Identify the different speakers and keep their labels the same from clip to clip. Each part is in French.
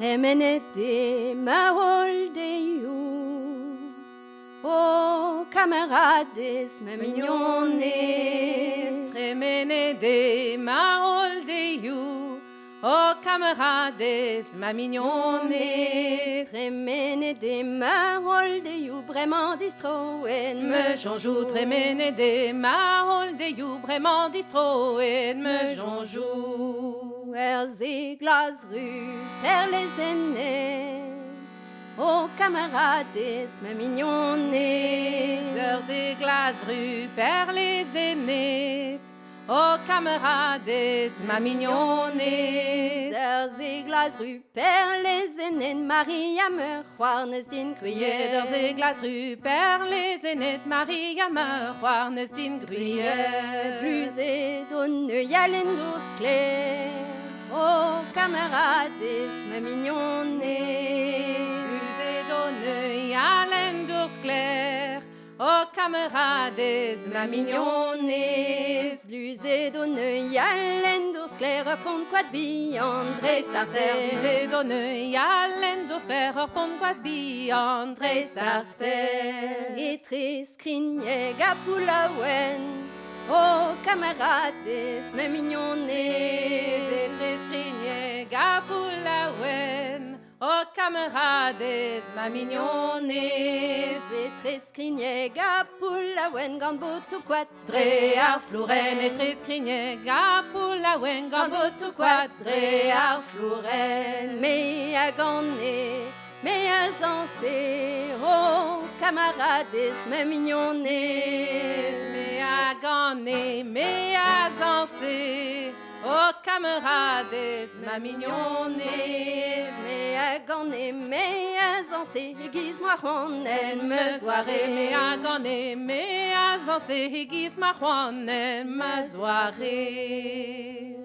Speaker 1: Tremenede maholdeu, oh camarades me mignonnes.
Speaker 2: Tremenede maholdeu, oh camarades ma mignonnes.
Speaker 1: Tremenede maholdeu, vraiment distroen
Speaker 2: Me jonjou, tremenede maholdeu, vraiment distroen me jonjou.
Speaker 1: Erzé glas rue, per les aînés, oh camarades me mignonnes.
Speaker 2: Heures et glaces rue per les aînés, oh camarades ma mignonnes.
Speaker 1: Heures et glas rue, per les aînés, Maria me juarnes din gruyère.
Speaker 2: Heures et glaces rue per les aînés, Maria me juarnes din gruyère.
Speaker 1: Plus et donne yalen d'ours clair, oh camarades me mignonnes.
Speaker 2: Plus et donne yalen d'ours clair, oh camarades ma mignonnes.
Speaker 1: Plus et donne yalen d'ours clair, pont quoi de biandre starster.
Speaker 2: Plus et donne yalen d'ours clair, pont quoi de biandre starster.
Speaker 1: Et triste crigne gapoulawen, oh camarades me mignonnes.
Speaker 2: Et triscrigne gapoulawen, oh camarades ma mignonnes.
Speaker 1: Et triste crigne gapoulawen, gambotu quadre
Speaker 2: Dre ar flouren et triscrigne gapoulawen, gambotu quadre ar flouren.
Speaker 1: mais à gagner, mais à zancer, oh camarades me mignonnes.
Speaker 2: Mais à gagner, mais à zancer, oh camarades ma mignonnes.
Speaker 1: Mais à gagner, mais à zancer, aiguise-moi ronelle me soirée.
Speaker 2: Mais à gagner, mais à zancer, aiguise ma ronelle ma soirée.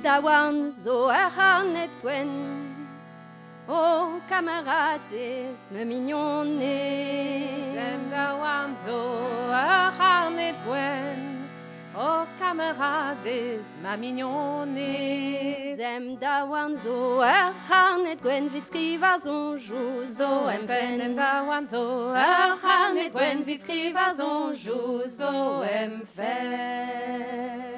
Speaker 1: Dawan zo a harnet gwen, oh camarades me mignonnes.
Speaker 2: Dawan zo a harnet gwen, oh camarades ma mignonnes.
Speaker 1: Dawan zo a harnet gwen, vit skriva zon jou zo fen.
Speaker 2: Dawan zo a harnet gwen, vit skriva zon jou zo fen.